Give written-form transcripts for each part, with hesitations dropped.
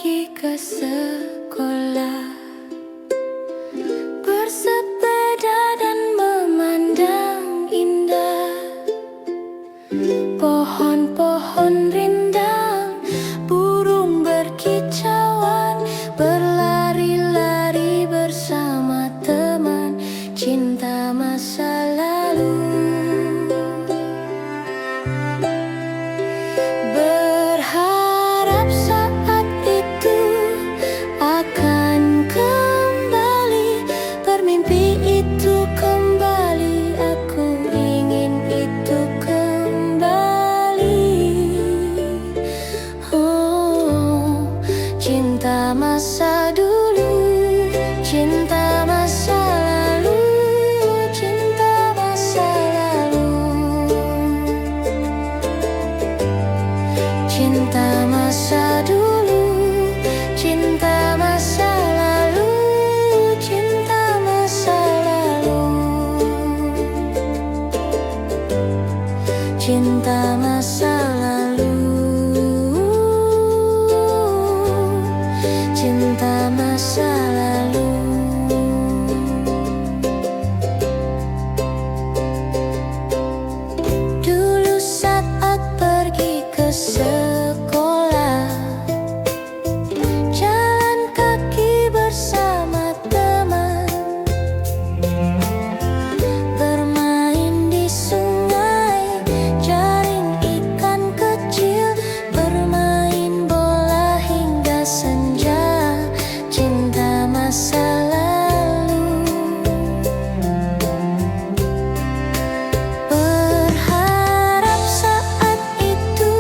pergi ke sekolah, bersepeda dan memandang indah pohon-pohon rindang, burung berkicauan, berlari-lari bersama teman, cinta masa lalu. Berharap saat itu akan kembali, bermimpi itu kembali, aku ingin itu kembali. Oh, cinta masa dulu, cinta masa lalu, cinta masa lalu, cinta masa dulu, cinta masa lalu, cinta masa lalu, cinta masa lalu, cinta masa lalu. Dulu saat pergi ke sekolah, jalan kaki bersama teman, bermain di sungai, jaring ikan kecil, bermain bola hingga senja, cinta masa lalu. Berharap saat itu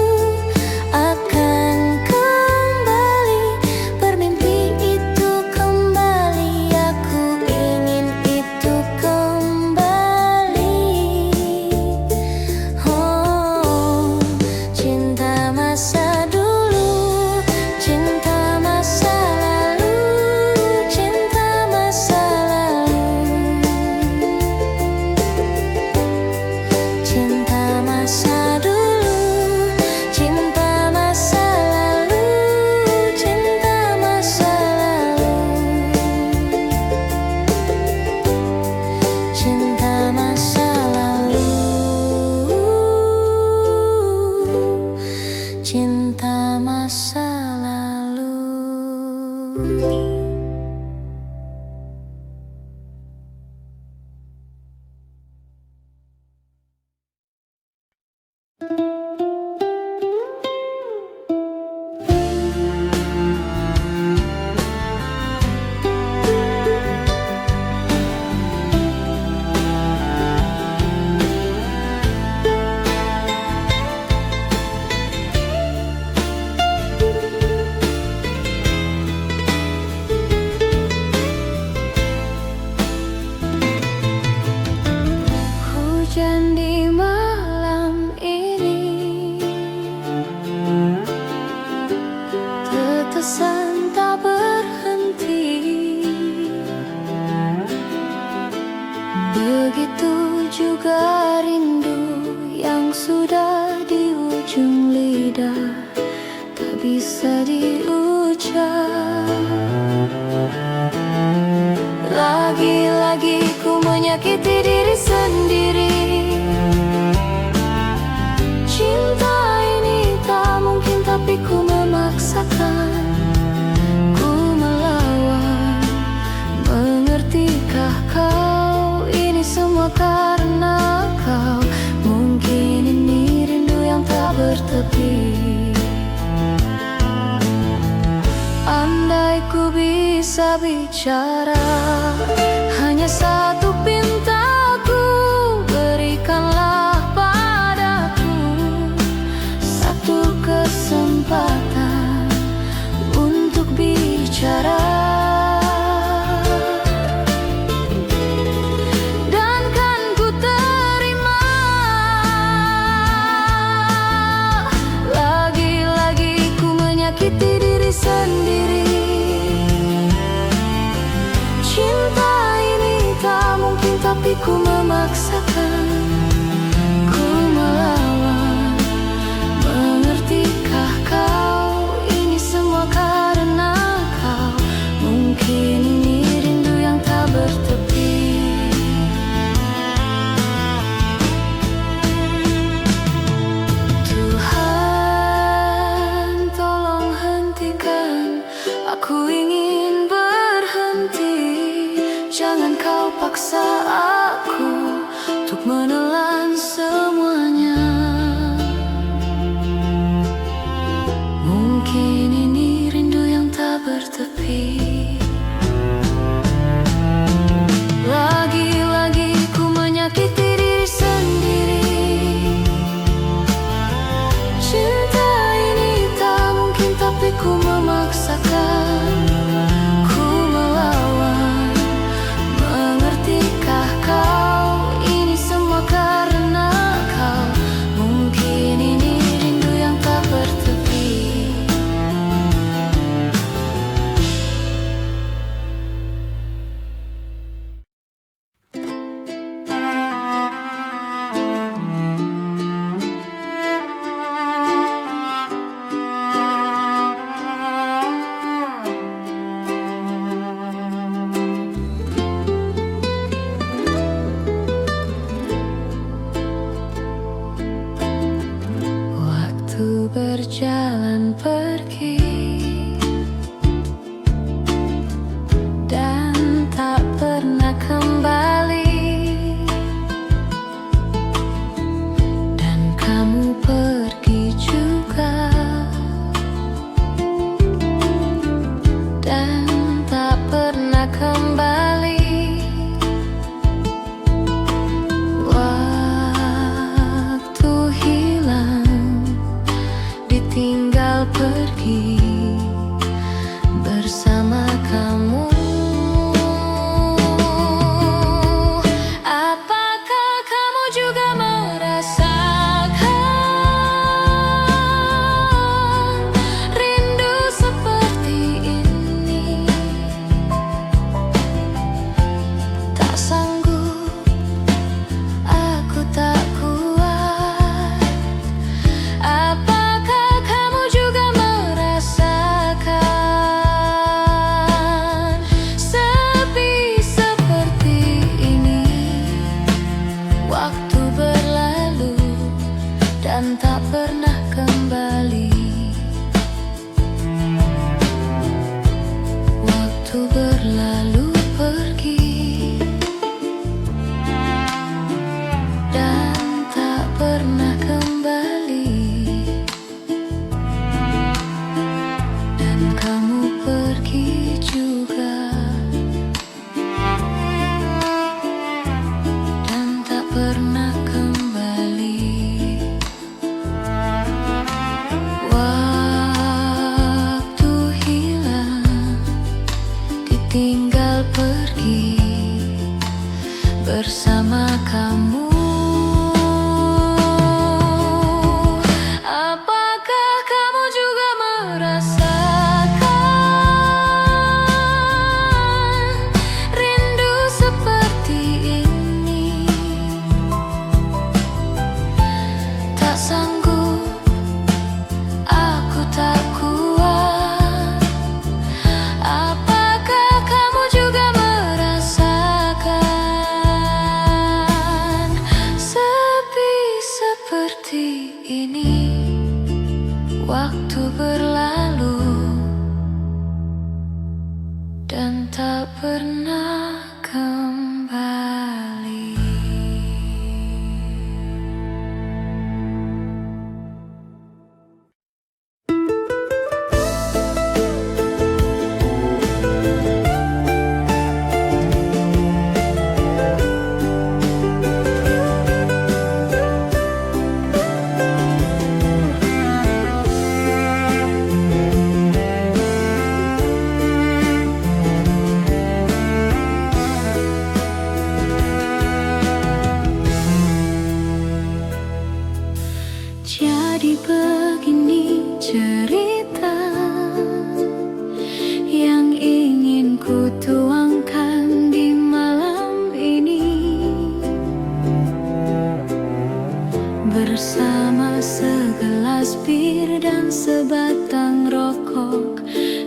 akan kembali, bermimpi itu kembali, aku ingin itu kembali. Oh, cinta masa dulu, cinta masa lalu, cinta masa lalu, cinta masa dulu, cinta masa lalu, cinta masa lalu, cinta masa lalu, cinta masa lalu. Hujan di malam ini, tetesan tak berhenti, begitu juga rindu yang sudah di ujung lidah, tak bisa diucap. Lagi-lagi ku menyakiti diri sendiri. Cinta ini tak mungkin, tapi ku memaksakan, ku melawan. Mengertikah kau, ini semua karena kau? Mungkin ini rindu yang tak bertepi. Andai ku bisa bicara, hanya satu pintaku, berikanlah padaku satu kesempatan untuk bicara. Dan kan ku terima. Lagi-lagi ku menyakiti diri sendiri. Cinta ini tak mungkin, tapi ku memaksakan, ku melawan. Mengertikah kau, ini semua karena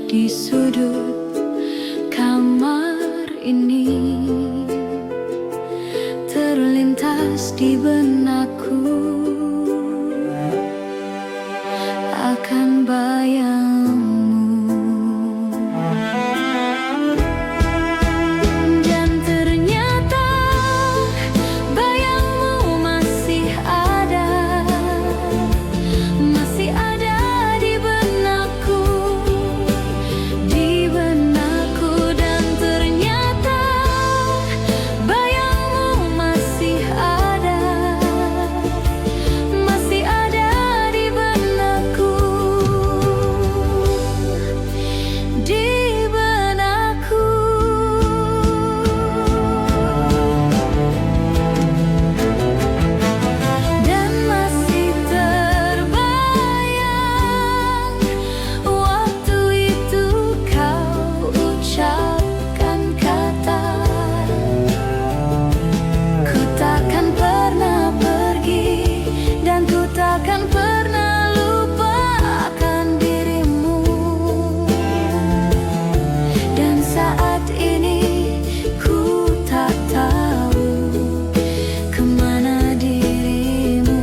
di sudut kamar ini terlintas di benakku akan bayangmu. Dan ternyata bayangmu masih ada di benakku, dan ternyata bayangmu masih ada di benakku, Dan masih terbayang waktu itu kau ucapkan kata, ku takkan pernah pergi dan ku takkan pernah lupakan dirimu. Dan saat ini ku tak tahu kemana dirimu.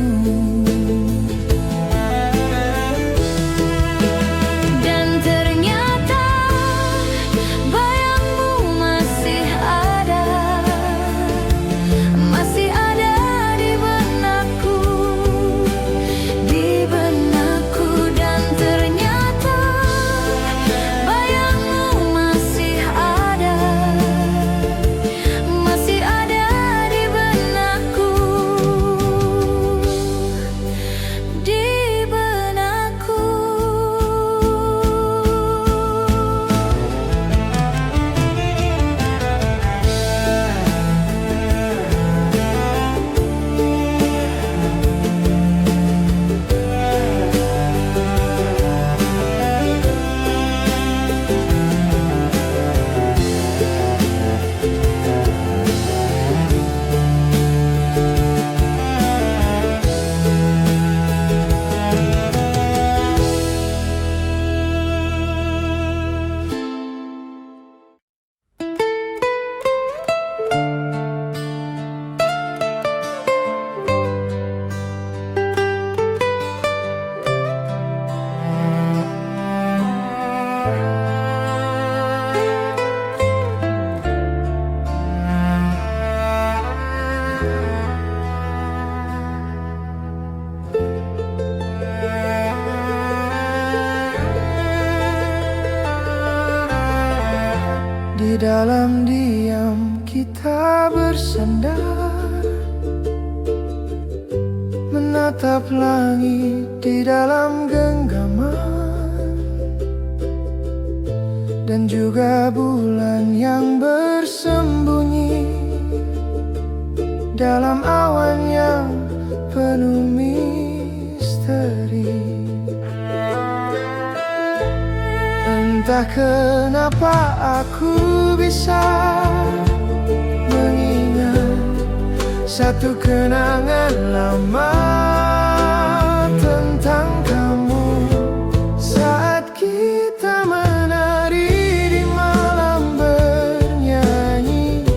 Dan ternyata bayangmu masih ada di benakku, dan ternyata bayangmu masih ada di benakku, Di dalam diam kita bersandar, menatap langit di dalam genggaman, dan juga bulan yang bersembunyi dalam awan yang penuh misteri. Entah kenapa aku bisa mengingat satu kenangan lama tentang kamu, saat kita menari di malam bernyanyi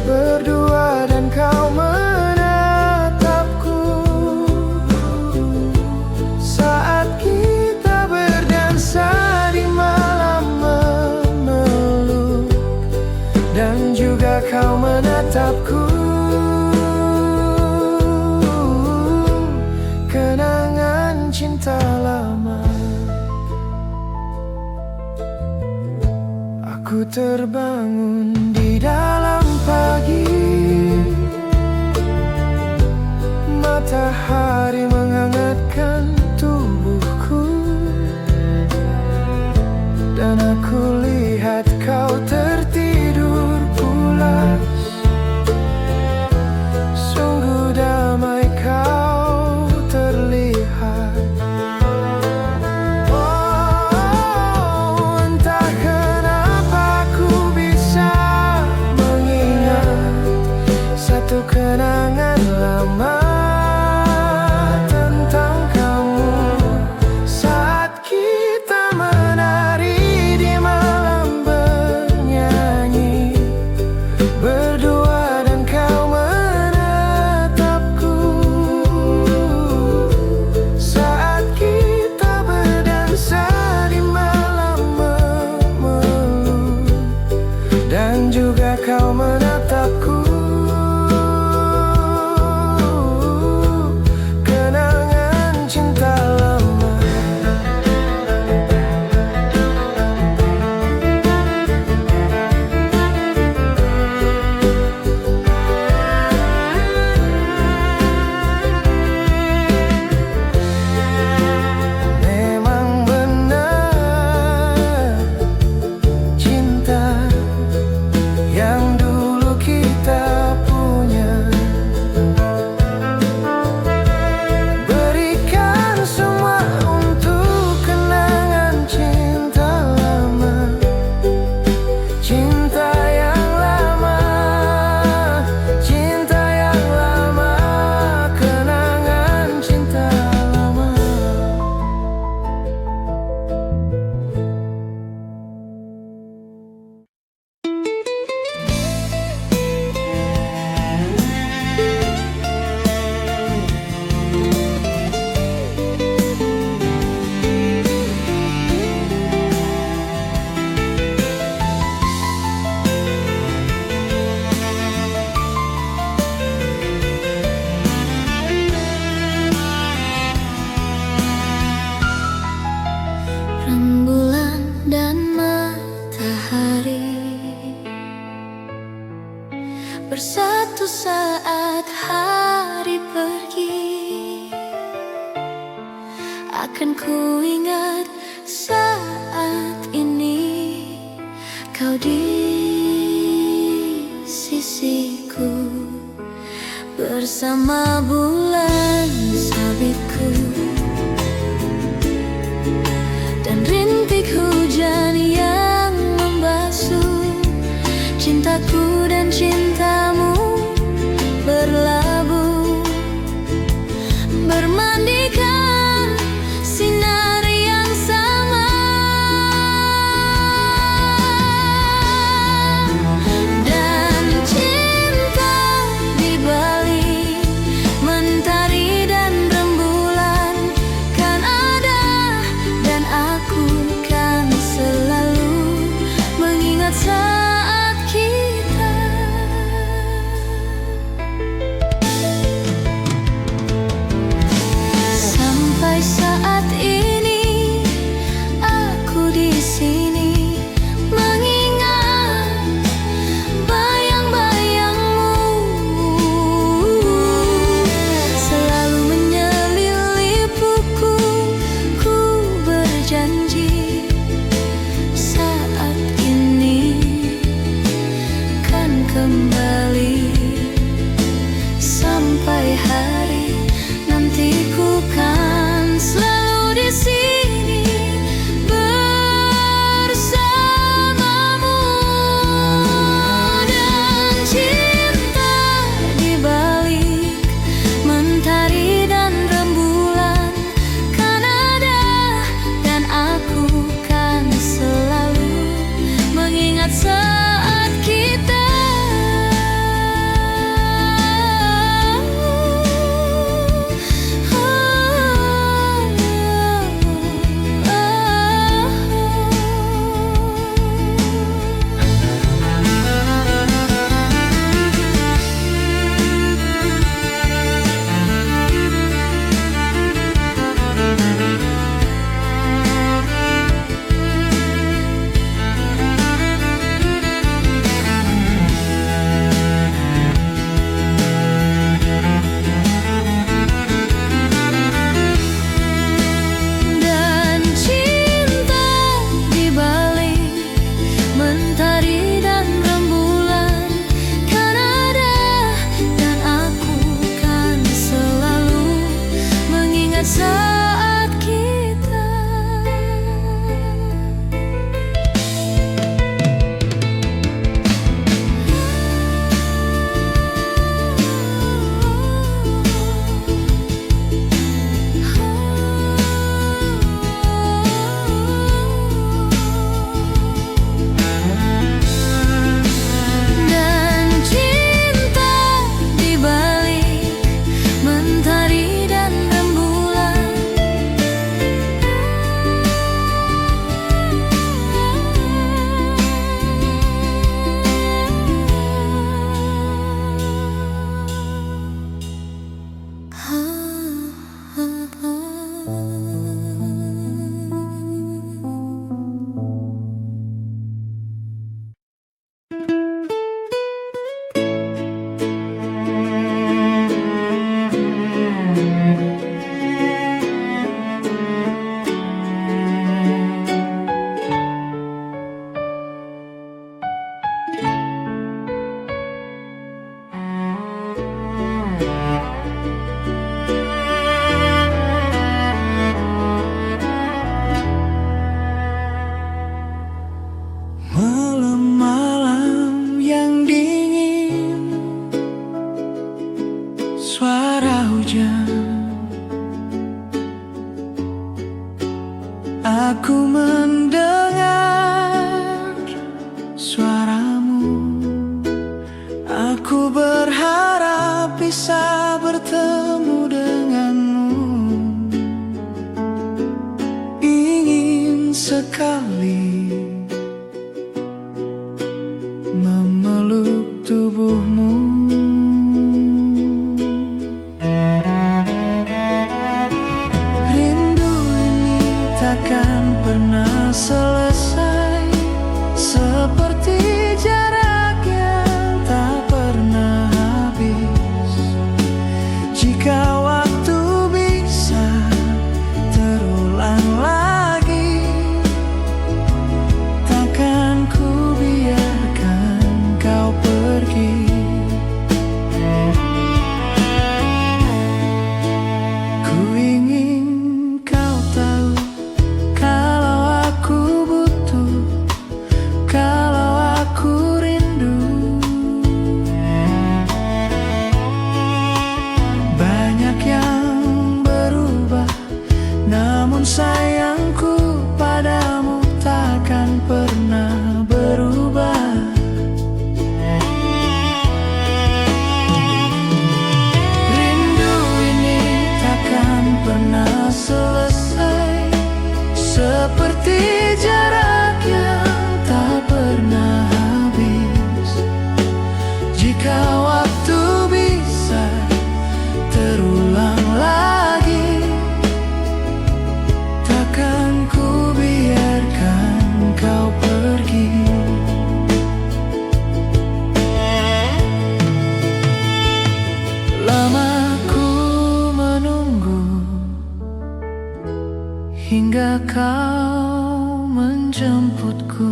berdua dan kau menatapku, saat kita berdansa dan juga kau menatapku. Kenangan cinta lama. Aku terbangun di dalam pagi, matahari menghangatkan tubuhku, dan aku lihat kau tertidur pulas. Sungguh damai kau terlihat. Oh, entah kenapa aku bisa mengingat satu kenangan lama tentang kamu, saat kita menari kau di sisiku, bersama bulan sabitku dan rintik hujan yang membasuh cintaku dan cintamu berlabuh, bermandikan sinar yang sama. Dan cinta di balik menjemputku.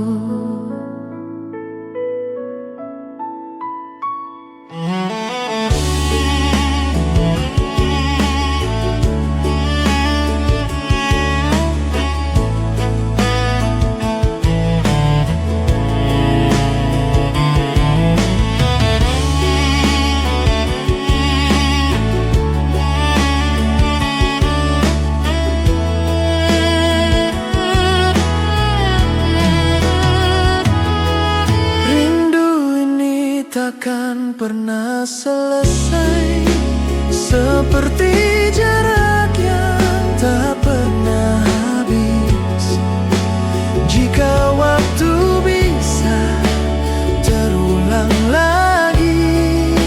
Takkan pernah selesai, seperti jarak yang tak pernah habis. Jika waktu bisa terulang lagi,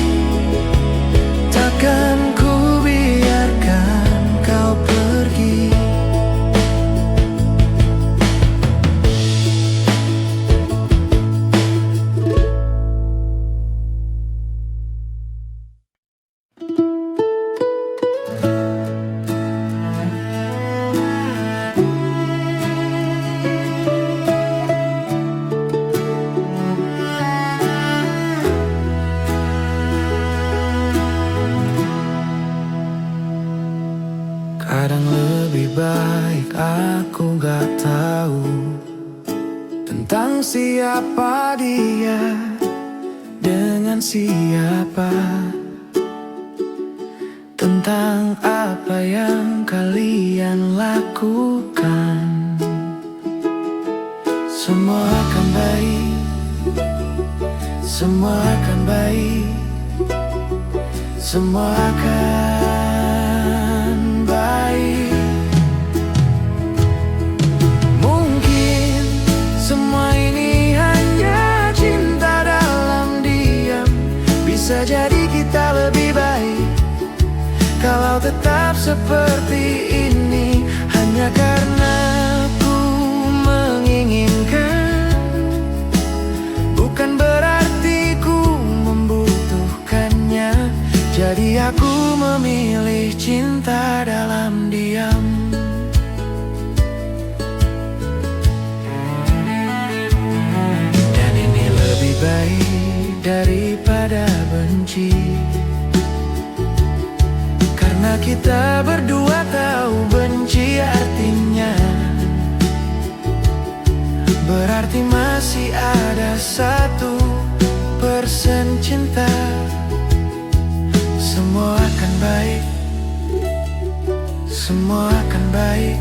takkan ku biarkan kau pergi. Kadang lebih baik aku gak tahu tentang siapa dia, dengan siapa, tentang apa yang kalian lakukan. Semua akan baik, semua akan baik, semua akan baik. Mungkin semua ini hanya cinta dalam diam. Bisa jadi kita lebih baik kalau tetap seperti ini. Hanya karena ku menginginkan, bukan berarti ku membutuhkannya. Jadi aku memilih cinta dalam diam. Dan ini lebih baik daripada benci, karena kita berdua tahu benci artinya berarti masih ada 1% cinta. Semua akan baik, semua akan baik,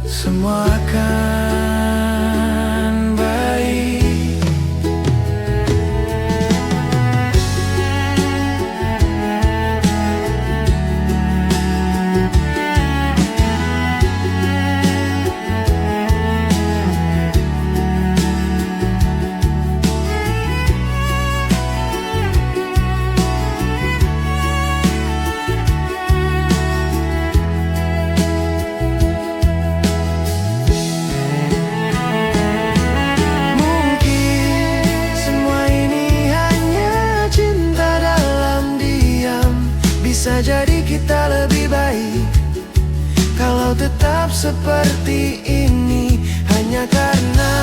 semua akan baik. Bisa jadi kita lebih baik kalau tetap seperti ini. Hanya karena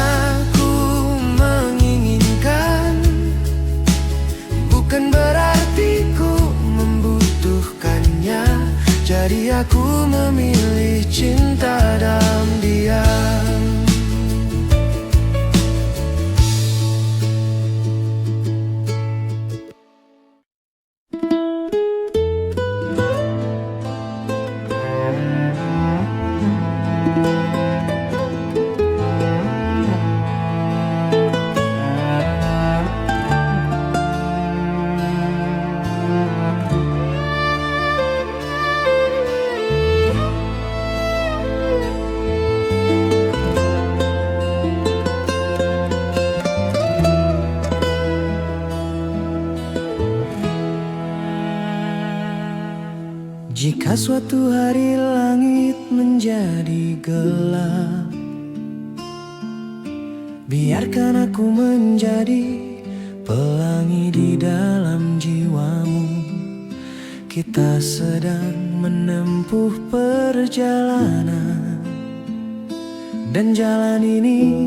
ku menginginkan, bukan berarti ku membutuhkannya. Jadi aku memilih cinta dalam diam. Jika suatu hari langit menjadi gelap, biarkan aku menjadi pelangi di dalam jiwamu. Kita sedang menempuh perjalanan dan jalan ini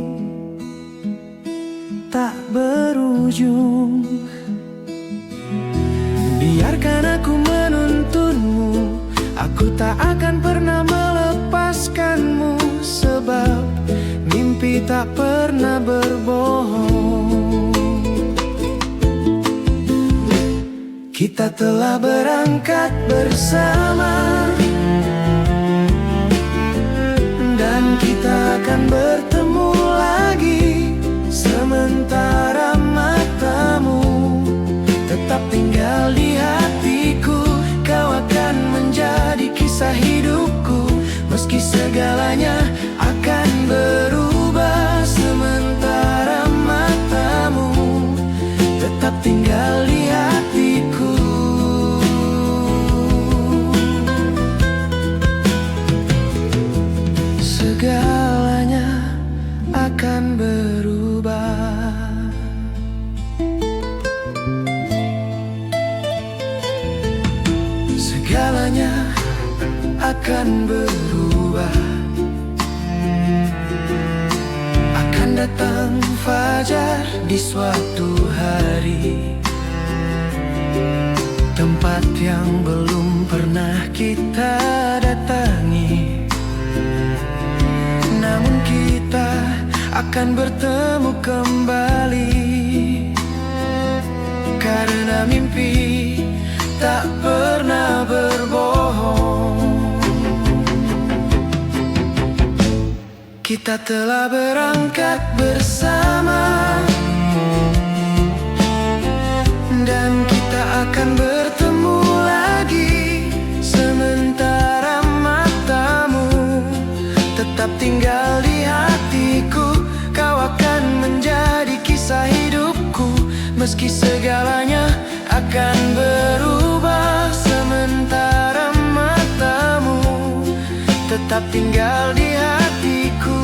tak berujung. Biarkan aku menuntunmu, aku tak akan pernah melepaskanmu, sebab mimpi tak pernah berbohong. Kita telah berangkat bersama, dan kita akan bertemu lagi. Sementara matamu tetap tinggal di hatiku, kau akan menjadi kisah hidupku. Meski segalanya akan berubah, sementara matamu tetap tinggal di hatiku. Segalanya akan berubah. Segalanya akan berubah. Akan datang fajar di suatu hari, tempat yang belum pernah kita datangi. Namun kita akan bertemu kembali, karena mimpi tak pernah berbohong. Kita telah berangkat bersama, dan kita akan bertemu lagi. Sementara matamu tetap tinggal di hatiku, kau akan menjadi kisah hidupku. Meski segalanya akan berubah, sementara matamu tetap tinggal di hatiku.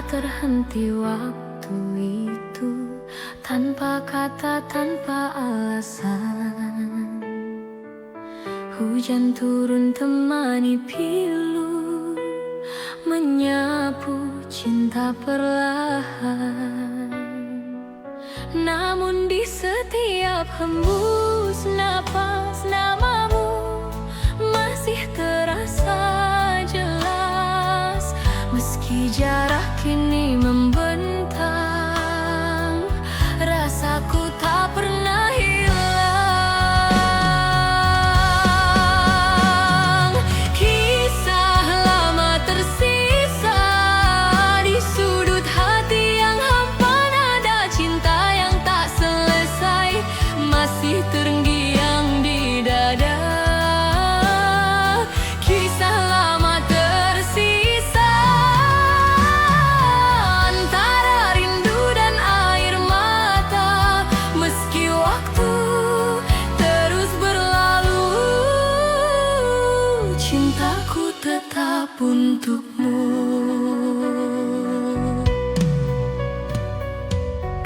Terhenti waktu itu, tanpa kata, tanpa alasan. Hujan turun temani pilu, menyapu cinta perlahan. Namun di setiap hembus napas, namamu masih terasa jelas. Meski jarak kini membentang, rasaku tak pernah hilang. Kisah lama tersisa di sudut hati yang hampa, nada cinta yang tak selesai masih terngiang di dada. Kisah lama tersisa antara rindu dan air mata. Meski waktu terus berlalu, cintaku tetap untukmu.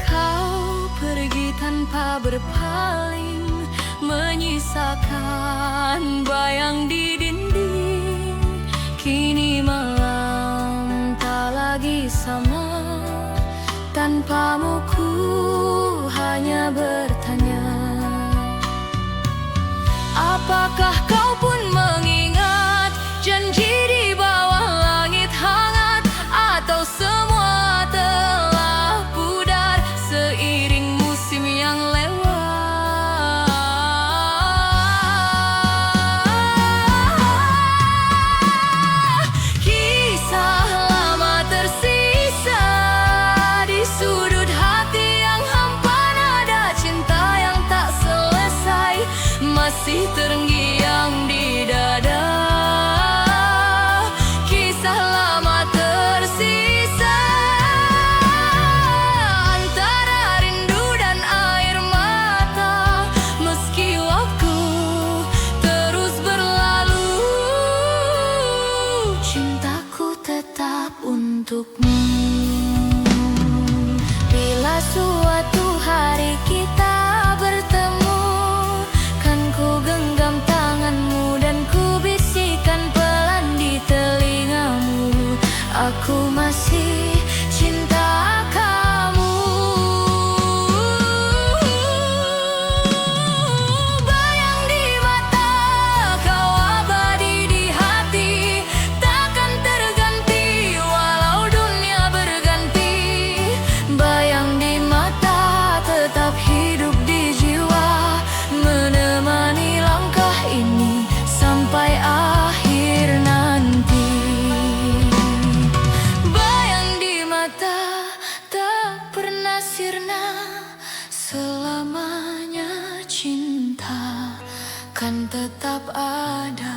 Kau pergi tanpa berpaling, menyisakan bayang di dinding. Kini malam tak lagi sama, tanpamu ku masih terngiang di dada. Kisah lama tersisa antara rindu dan air mata. Meski waktu terus berlalu, cintaku tetap untukmu. Bila suatu hari kita bertemu, kan ku genggam tanganmu dan ku bisikan pelan di telingamu, aku masih cinta kamu. Bayang di mata, kau abadi di hati, takkan terganti walau dunia berganti. Bayang di mata tetap hidup di jiwa, menemani langkah ini sampai akhir nanti. Bayang di mata tak pernah sirna, selamanya cinta kan tetap ada.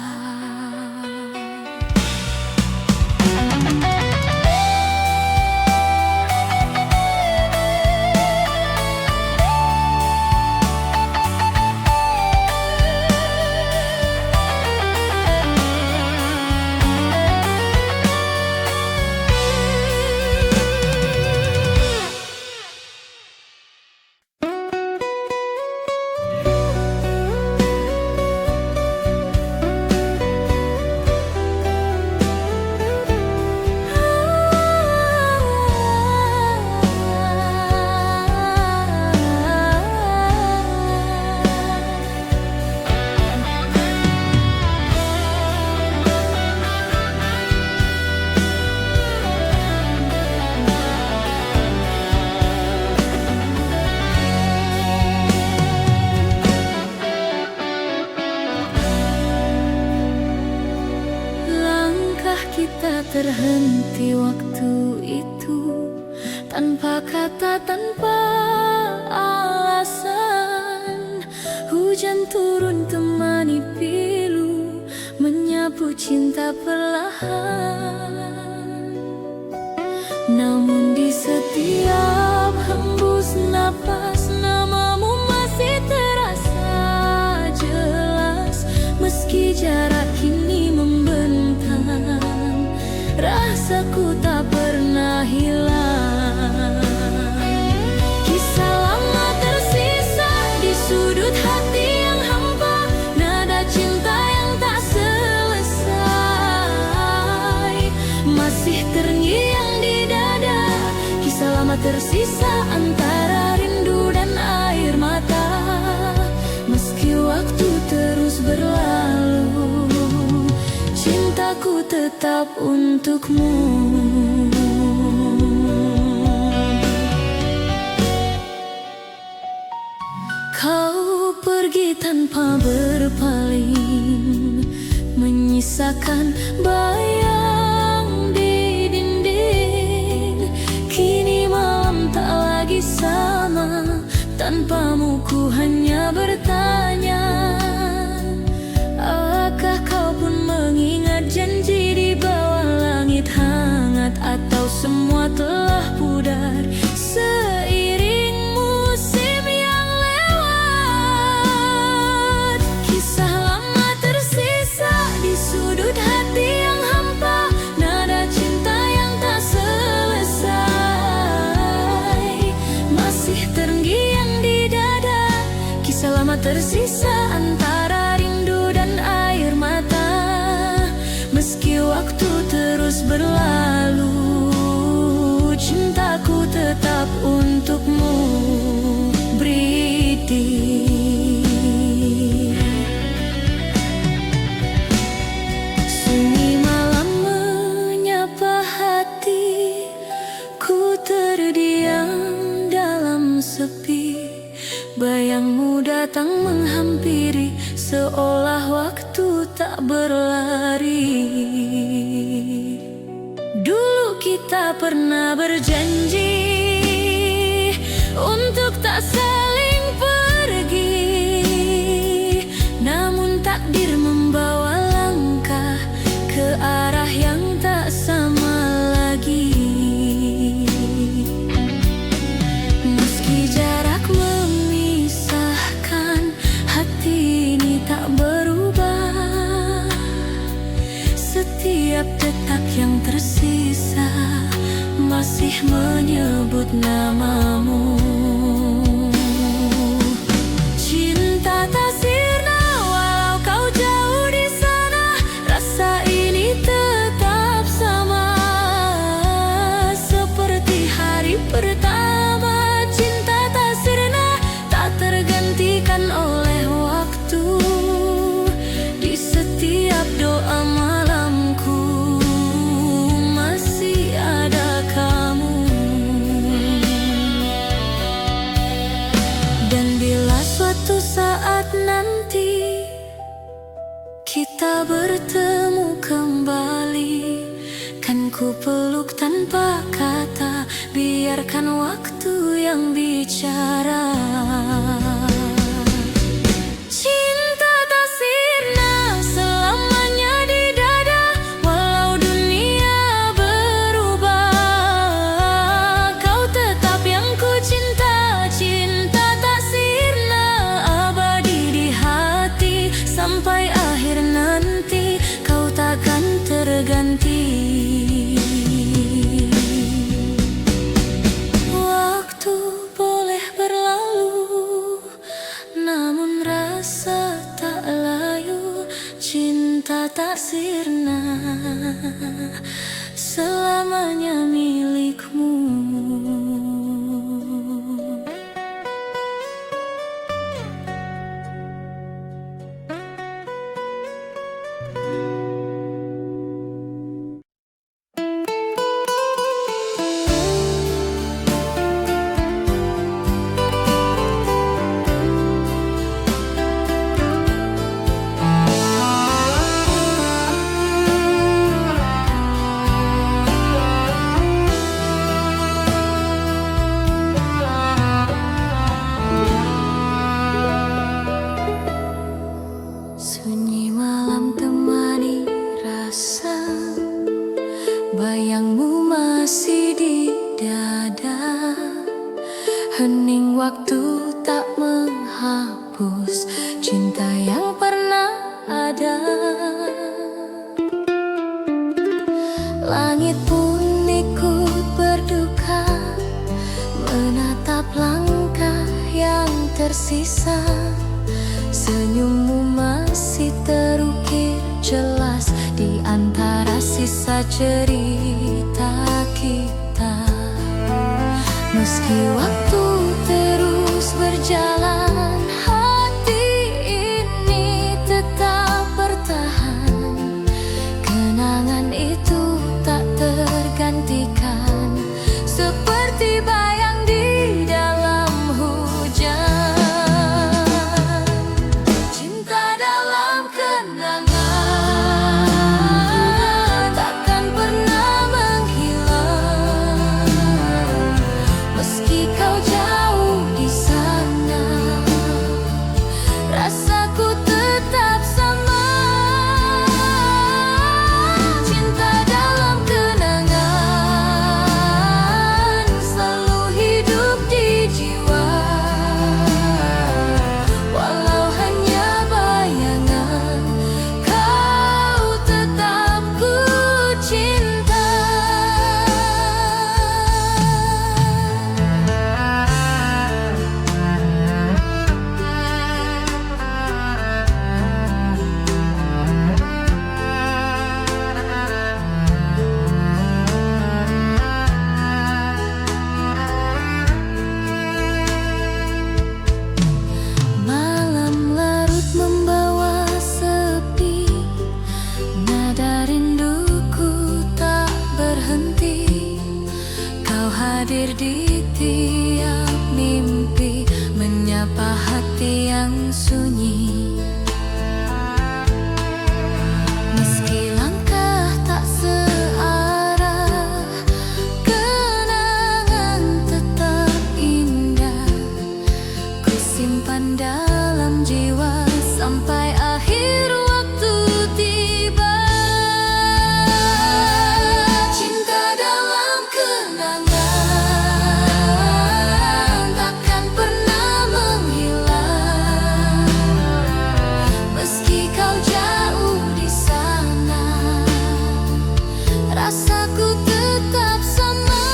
Kita terhenti waktu itu, tanpa kata, tanpa alasan. Hujan turun temani pilu, menyapu cinta perlahan. Namun di setiap hembus napas, namamu masih terasa jelas. Meski jarak kini membentang, rasaku tak pernah hilang. Kisah lama tersisa di sudut hati yang hampa, nada cinta yang tak selesai masih terngiang di dada. Kisah lama tersisa antara rindu dan air mata. Meski waktu terus berlalu, cintaku tetap untukmu. Kau pergi tanpa berpaling, menyisakan bayang di dinding. Kini malam tak lagi sama, tanpamu ku hanya bertanya, apakah kau pun mengingat janji di bawah langit hangat, atau semua telah pudar seiring musim yang lewat. Kisah lama tersisa di sudut hati yang hampa, nada cinta yang tak selesai masih terngiang di dada. Kisah lama tersisa antara rindu dan air mata. Meski waktu terus berlalu, cintaku tetap untukmu, Briti. Sunyi malam menyapa hati, ku terdiam dalam sepi. Bayangmu datang menghampiri, seolah waktu tak berlari. Dulu kita pernah berjanji untuk tak saling pergi, namun sedih menyebut namamu. Cinta tak sirna walau kau jauh di sana, rasa ini tetap sama seperti hari pertama. Cinta tak sirna, tak tergantikan oleh waktu. Di setiap doa malamku masih ada kamu. Dan bila suatu saat nanti kita bertemu kembali, kan ku peluk tanpa kata, biarkan waktu yang bicara. Cinta tak sirna selamanya di dada, walau dunia berubah, kau tetap yang ku cinta. Cinta tak sirna abadi di hati, sampai akhir nanti kau takkan terganti. Waktu boleh berlalu, namun rasa tak layu. Cinta tak sirna selamanya milikmu. Sunyi malam temani rasa, bayangmu masih di dada. Hening waktu tak menghapus cinta yang pernah ada. Langit pun ikut berduka, menatap langkah yang tersisa. Senyummu masih terukir jelas di antara sisa cerita kita. Meski waktu terus berjalan, hati ini tetap bertahan. Kenangan itu tak tergantikan, seperti bayang di dalam hujan. Cinta dalam kenangan takkan pernah menghilang. Meski kau jauh di sana, rasaku tetap sama. Cinta dalam kenangan selalu hidup di jiwa, walau hanya bayangan, kau tetap ku cinta. Malam larut membawa sepi, nada rinduku tak berhenti. Kau hadir di tiap mimpi, menyapa hati yang sunyi. Meski langkah tak searah, kenangan tetap indah. Ku simpan dalam jiwa sampai akhir waktu tiba. Cinta dalam kenangan takkan pernah menghilang. Meski kau jauh di sana, rasaku tetap sama.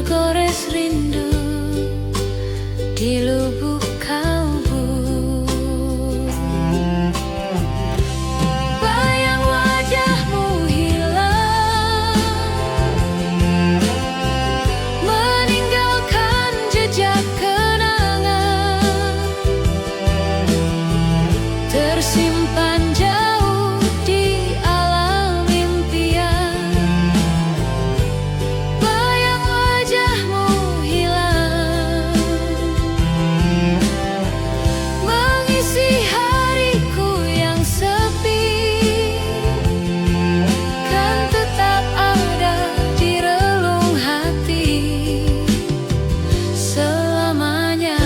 tergores rindu di lubuk kalbu. Bayang wajahmu hilang, meninggalkan jejak kenangan, tersimpan jauh di alam impian. Bayang wajahmu hilang, mengisi hariku yang sepi, kan tetap ada di relung hati selamanya.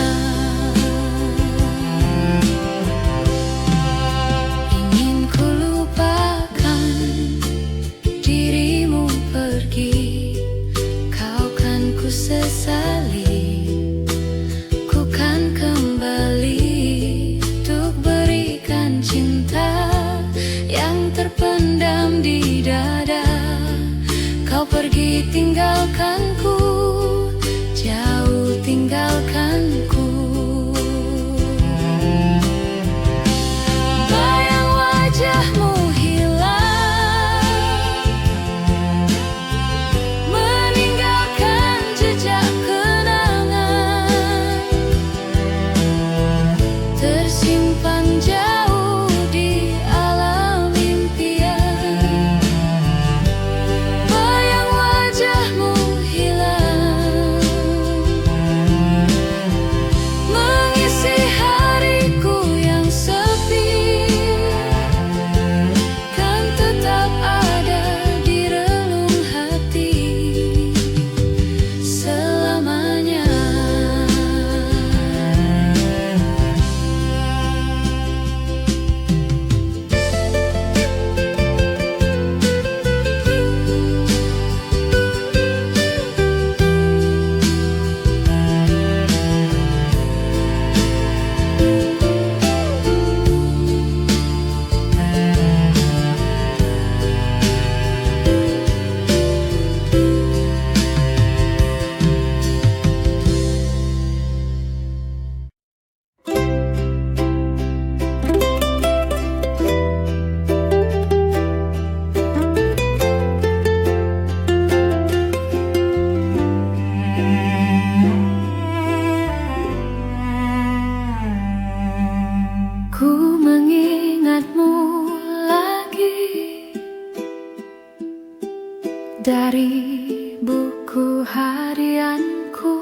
Ingin ku lupakan dirimu pergi, kau kan ku sesali. Ku kan kembali untuk berikan cinta yang terpendam di dada. Kau pergi tinggalkanku, jauh tinggalkanku. Bayang wajahmu hilang, meninggalkan jejak kenangan, tersimpan jauh di alam impian. Bayang wajahmu hilang, mengisi hariku yang sepi, kan tetap ada di relung hati selamanya. Ku mengingatmu lagi dari buku harianku.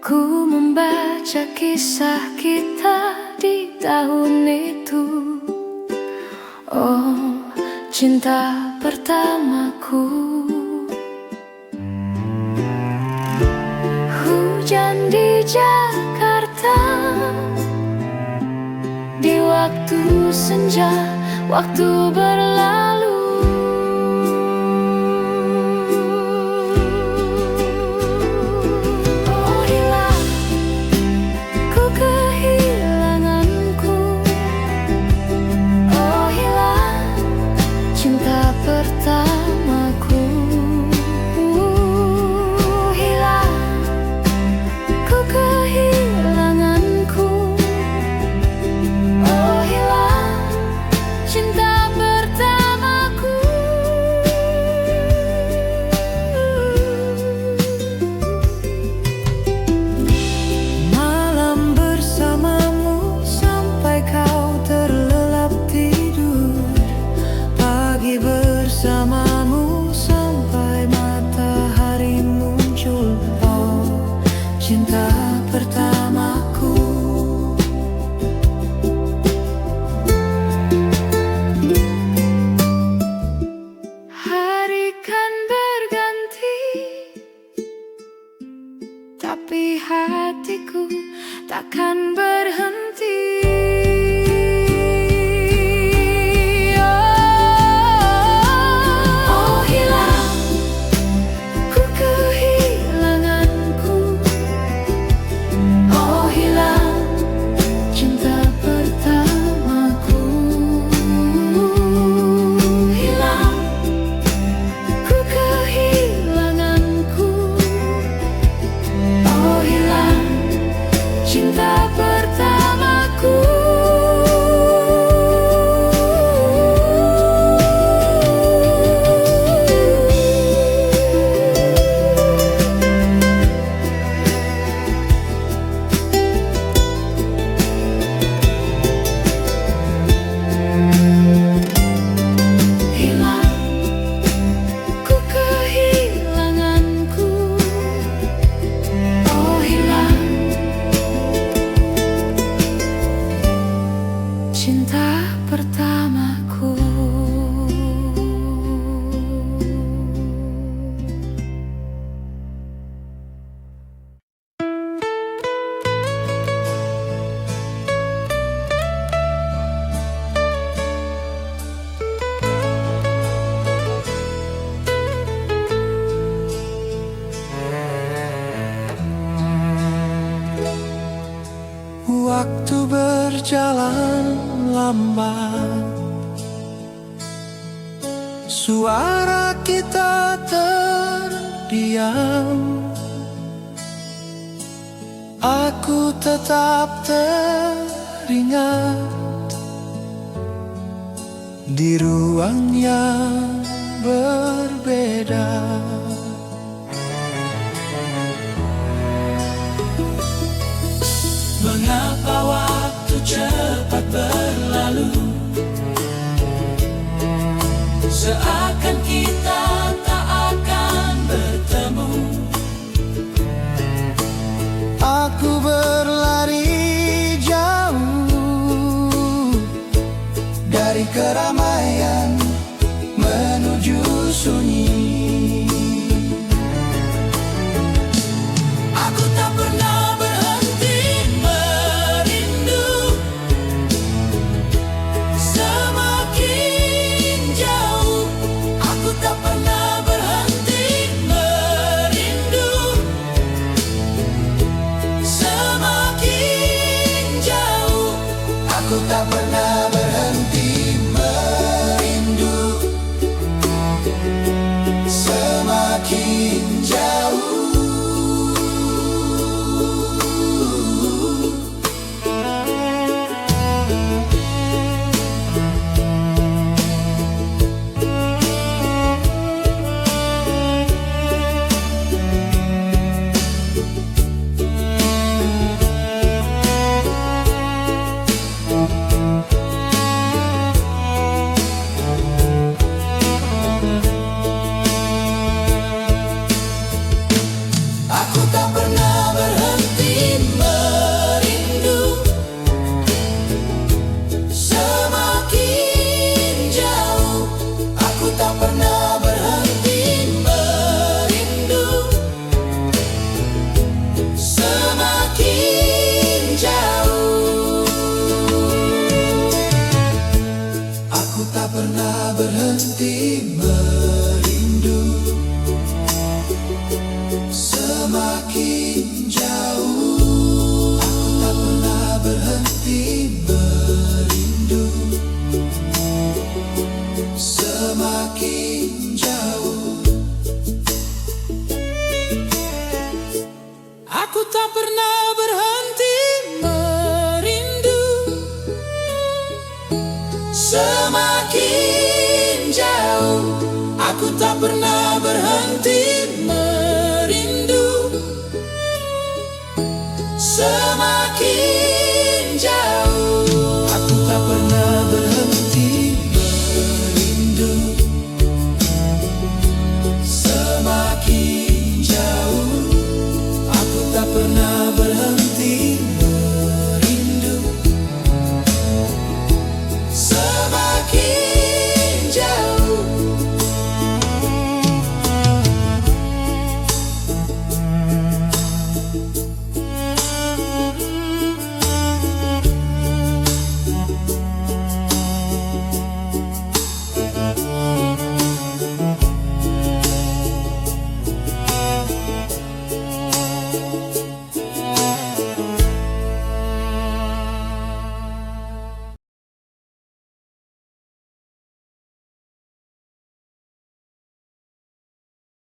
Ku membaca kisah kita di tahun itu. Oh, cinta pertamaku. Hujan di Jakarta, di waktu senja, waktu berlalu. Oh hilang, ku kehilanganku. Oh hilang, cinta pertamaku. Hilang, ku kehilanganku. Oh hilang, cinta pertamaku. Malam bersamamu sampai kau terlelap tidur, pagi bersamamu sampai matahari muncul. Oh, cinta pertamaku. Hari kan berganti, tapi hatiku takkan berhenti. Oh hilang, ku kehilanganku. Oh hilang, cinta pertamaku. Hilang, ku kehilanganku. berjalan lambat, suara kita terdiam. Aku tetap teringat di ruang yang berbeda. Mengapa waktu cepat berlalu, seakan kita tak akan bertemu. Aku berlari jauh dari keramaian menuju sunyi. Aku tak pernah berhenti merindu, semakin jauh. Aku tak pernah berhenti merindu, semakin jauh. Aku tak pernah berhenti merindu, semakin jauh. Aku tak pernah berhenti merindu, semakin jauh. Aku tak pernah berhenti merindu, semakin jauh. Aku tak pernah berhenti merindu, semakin jauh. Aku tak pernah berhenti merindu, semakin jauh. Aku tak pernah berhenti merindu, semakin jauh. Aku tak pernah berhenti merindu, semakin